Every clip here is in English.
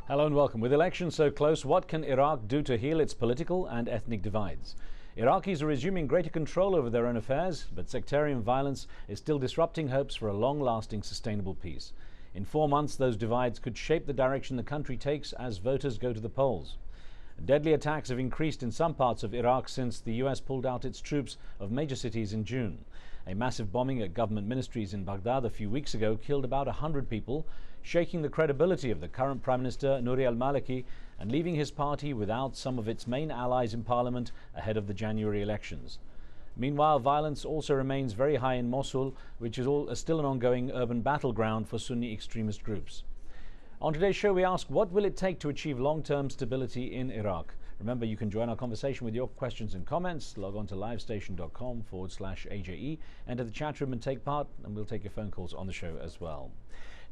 Hello and welcome. With elections so close, what can Iraq do to heal its political and ethnic divides? Iraqis are resuming greater control over their own affairs, but sectarian violence is still disrupting hopes for a long-lasting, sustainable peace. In 4 months, those divides could shape the direction the country takes as voters go to the polls. Deadly attacks have increased in some parts of Iraq since the US pulled out its troops of major cities in June. A massive bombing at government ministries in Baghdad a few weeks ago killed about 100 people, shaking the credibility of the current Prime Minister Nouri al-Maliki and leaving his party without some of its main allies in parliament ahead of the January elections. Meanwhile, violence also remains very high in Mosul, which is still an ongoing urban battleground for Sunni extremist groups. On today's show, we ask, what will it take to achieve long-term stability in Iraq? Remember, you can join our conversation with your questions and comments. Log on to livestation.com/AJE, enter the chat room and take part, and we'll take your phone calls on the show as well.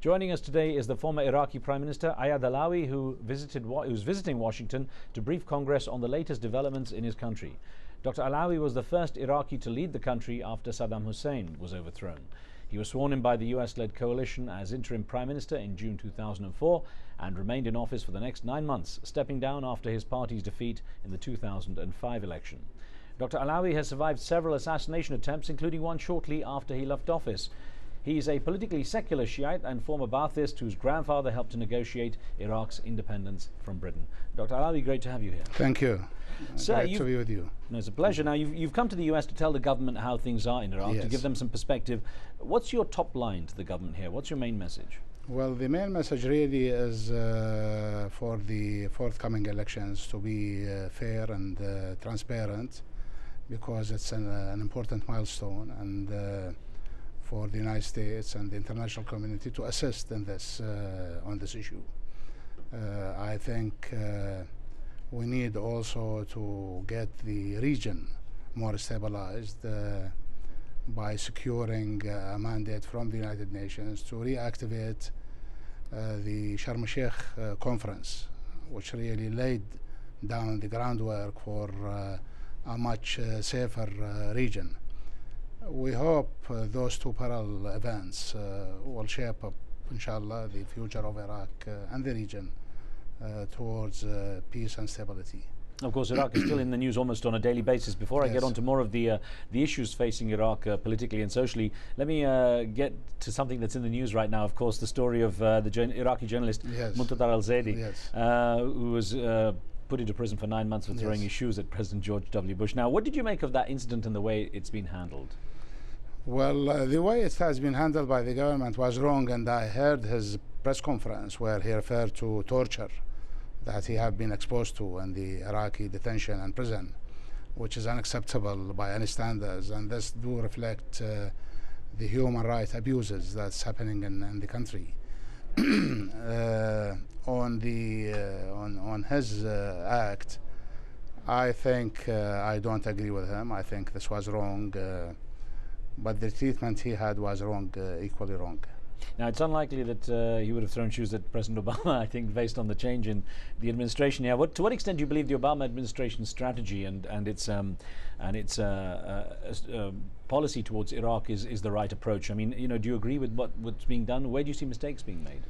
Joining us today is the former Iraqi Prime Minister Allawi, who's visiting Washington to brief Congress on the latest developments in his country. Dr. Allawi was the first Iraqi to lead the country after Saddam Hussein was overthrown. He was sworn in by the US-led coalition as interim Prime Minister in June 2004 and remained in office for the next 9 months, stepping down after his party's defeat in the 2005 election. Dr. Allawi has survived several assassination attempts, including one shortly after he left office. He's a politically secular Shiite and former Ba'athist whose grandfather helped to negotiate Iraq's independence from Britain. Dr. Allawi, great to have you here. Thank you. Great to be with you. No, it's a pleasure. Now, you've come to the US to tell the government how things are in Iraq, Yes. to give them some perspective. What's your top line to the government here? What's your main message? Well, the main message really is for the forthcoming elections to be fair and transparent, because it's an important milestone, and for the United States and the international community to assist in this on this issue. I think we need also to get the region more stabilized by securing a mandate from the United Nations to reactivate the Sharm el-Sheikh conference, which really laid down the groundwork for a much safer region. We hope those two parallel events will shape up, inshallah, the future of Iraq and the region towards peace and stability. Of course, Iraq is still in the news almost on a daily basis. Before I get on to more of the issues facing Iraq politically and socially, let me get to something that's in the news right now. Of course, the story of the Iraqi journalist Muntadar al-Zaidi, who was put into prison for 9 months for throwing his shoes at President George W. Bush. Now, what did you make of that incident and the way it's been handled? Well, the way it has been handled by the government was wrong, and I heard his press conference where he referred to torture that he had been exposed to in the Iraqi detention and prison, which is unacceptable by any standards, and this do reflect the human rights abuses that's happening in the country. On his act, I think I don't agree with him. I think this was wrong, but the treatment he had was wrong, equally wrong. Now, it's unlikely that he would have thrown shoes at President Obama, I think, based on the change in the administration here. To what extent do you believe the Obama administration's strategy and its policy towards Iraq is the right approach? I mean, do you agree with what's being done? Where do you see mistakes being made?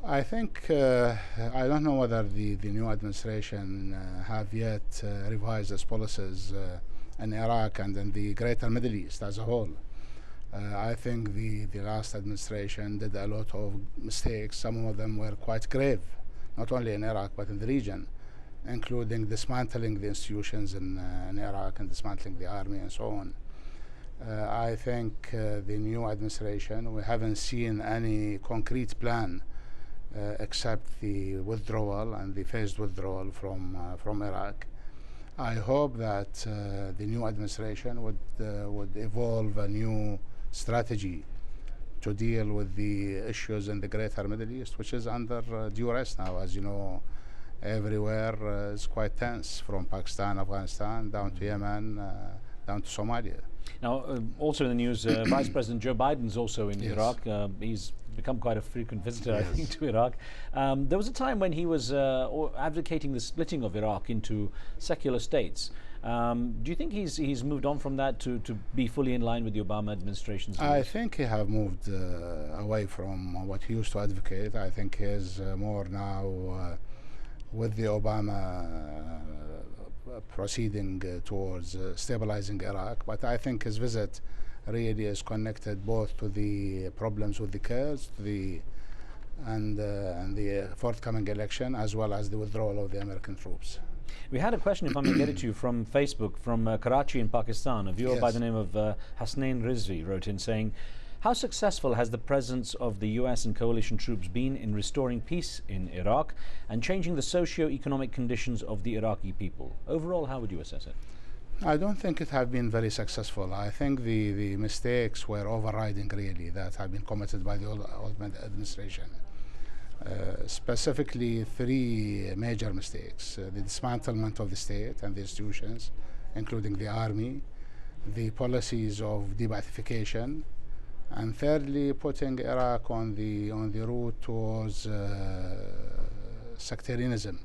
I think, I don't know whether the new administration have yet revised its policies in Iraq and in the greater Middle East as a whole. I think the last administration did a lot of mistakes. Some of them were quite grave, not only in Iraq but in the region, including dismantling the institutions in Iraq and dismantling the army and so on. I think the new administration, we haven't seen any concrete plan except the withdrawal and the phased withdrawal from Iraq. I hope that the new administration would evolve a new strategy to deal with the issues in the greater Middle East, which is under duress now. As you know, everywhere is quite tense, from Pakistan, Afghanistan, down to Yemen, down to Somalia. Now, also in the news, Vice President Joe Biden's also in Iraq. He's become quite a frequent visitor, I think, to Iraq. There was a time when he was advocating the splitting of Iraq into secular states. Do you think he's moved on from that to be fully in line with the Obama administration's views? I think he have moved away from what he used to advocate. I think he is more now with the Obama proceeding towards stabilizing Iraq. But I think his visit really is connected both to the problems with the Kurds, and the forthcoming election, as well as the withdrawal of the American troops. We had a question, if I may get it to you, from Facebook, from Karachi in Pakistan. A viewer by the name of Hasnain Rizvi wrote in saying, how successful has the presence of the US and coalition troops been in restoring peace in Iraq and changing the socio-economic conditions of the Iraqi people? Overall, how would you assess it? I don't think it have been very successful. I think the mistakes were overriding, really, that have been committed by the old administration. Specifically, three major mistakes: the dismantlement of the state and the institutions, including the army, the policies of de-Baathification, and thirdly, putting Iraq on the route towards sectarianism.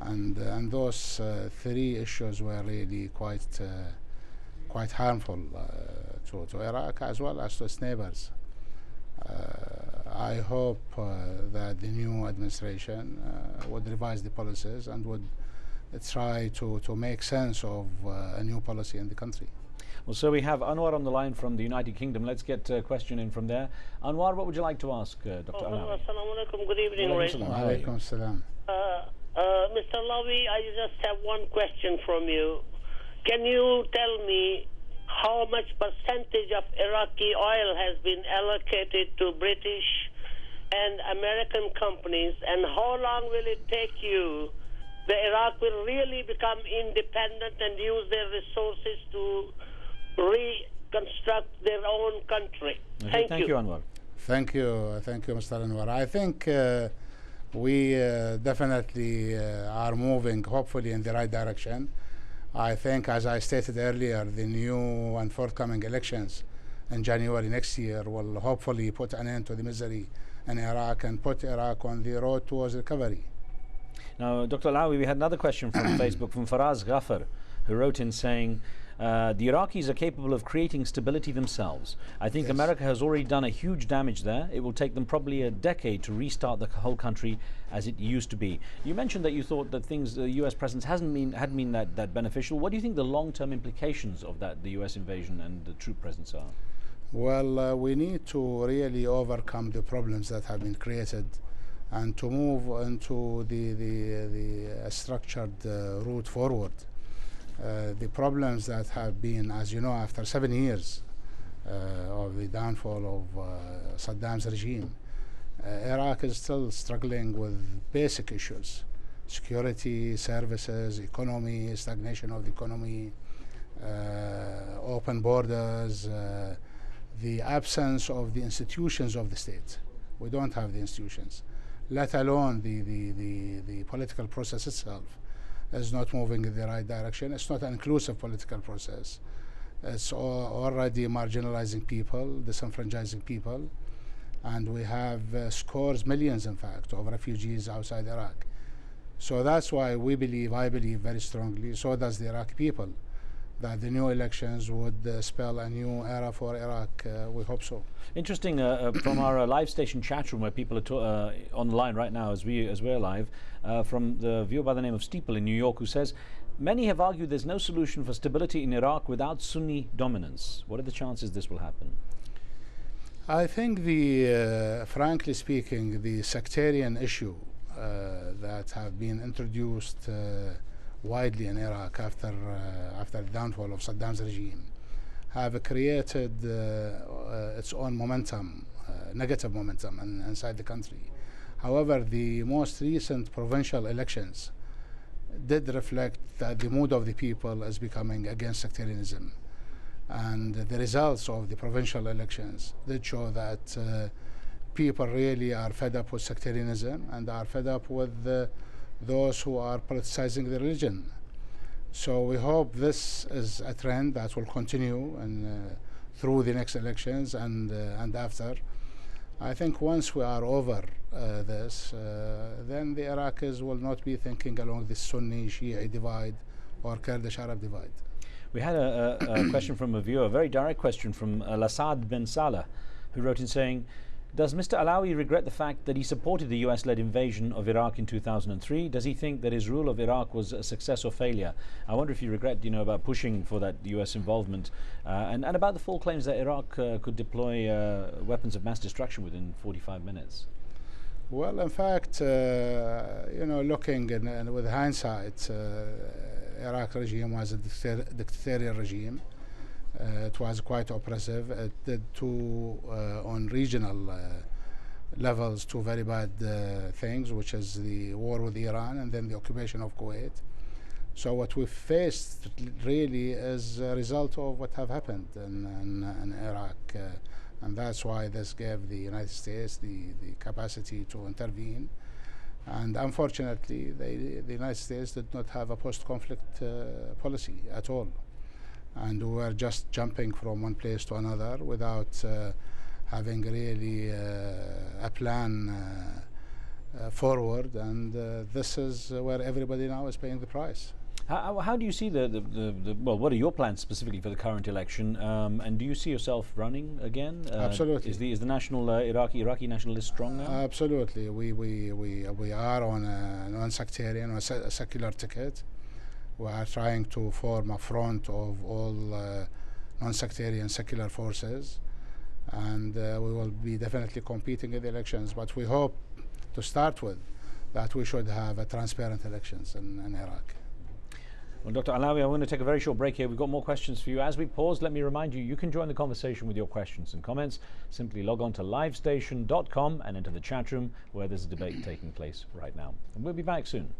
And those three issues were really quite harmful to Iraq as well as to its neighbors. I hope that the new administration would revise the policies and would try to make sense of a new policy in the country. Well, so we have Anwar on the line from the United Kingdom. Let's get a question in from there. Anwar, what would you like to ask Dr. Allawi? Assalamu alaikum. Good evening, Riz. Alaikum assalam. Mr. Allawi, I just have one question from you. Can you tell me how much percentage of Iraqi oil has been allocated to British and American companies, and how long will it take you the Iraq will really become independent and use their resources to reconstruct their own country? Okay, thank you, Anwar. Thank you, Mr. Anwar. I think we definitely are moving, hopefully, in the right direction. I think, as I stated earlier, the new and forthcoming elections in January next year will hopefully put an end to the misery in Iraq and put Iraq on the road towards recovery. Now, Dr. Allawi, we had another question from Facebook from Faraz Ghaffar, who wrote in saying, the Iraqis are capable of creating stability themselves. I think America has already done a huge damage there. It will take them probably a decade to restart the whole country as it used to be. You mentioned that you thought that the US presence hadn't been that beneficial. What do you think the long-term implications of that, the US invasion and the troop presence, are? Well, we need to really overcome the problems that have been created and to move into the structured route forward. The problems that have been, as you know, after 7 years of the downfall of Saddam's regime, Iraq is still struggling with basic issues: security, services, economy, stagnation of the economy, open borders, the absence of the institutions of the state. We don't have the institutions, let alone the political process itself is not moving in the right direction. It's not an inclusive political process. It's already marginalizing people, disenfranchising people, and we have scores, millions in fact, of refugees outside Iraq. So that's why I believe very strongly, so does the Iraqi people, that the new elections would spell a new era for Iraq. We hope so. Interesting, from our live station chat room, where people are on the line right now as we're live, from the viewer by the name of Steeple in New York, who says, many have argued there's no solution for stability in Iraq without Sunni dominance. What are the chances this will happen? I think frankly speaking, the sectarian issue that have been introduced widely in Iraq after the downfall of Saddam's regime have created its own momentum, negative momentum inside the country. However, the most recent provincial elections did reflect that the mood of the people is becoming against sectarianism, and the results of the provincial elections did show that people really are fed up with sectarianism and are fed up with those who are politicizing the religion. So we hope this is a trend that will continue and through the next elections and after. I think once we are over this, then the Iraqis will not be thinking along the Sunni-Shia divide or Kurdish-Arab divide. We had a question from a viewer, a very direct question from Lasad bin Salah, who wrote in saying, does Mr. Allawi regret the fact that he supported the US-led invasion of Iraq in 2003? Does he think that his rule of Iraq was a success or failure? I wonder if you regret, about pushing for that US involvement and about the full claims that Iraq could deploy weapons of mass destruction within 45 minutes. Well, in fact, looking with hindsight, Iraq regime was a dictatorial regime. It was quite oppressive. It did on regional levels, two very bad things, which is the war with Iran and then the occupation of Kuwait. So what we faced really is a result of what have happened in Iraq. And that's why this gave the United States the capacity to intervene. And unfortunately, the United States did not have a post-conflict policy at all. And we were just jumping from one place to another without having really a plan forward. And this is where everybody now is paying the price. How do you see well, what are your plans specifically for the current election? And do you see yourself running again? Absolutely. Is the national Iraqi nationalist strong now? Absolutely. We are on a non-sectarian or a secular ticket. We are trying to form a front of all non-sectarian secular forces, and we will be definitely competing in the elections. But we hope, to start with, that we should have a transparent elections in Iraq. Well, Dr. Allawi, I'm going to take a very short break here. We've got more questions for you. As we pause, let me remind you, you can join the conversation with your questions and comments. Simply log on to livestation.com and enter the chat room where there's a debate taking place right now. And we'll be back soon.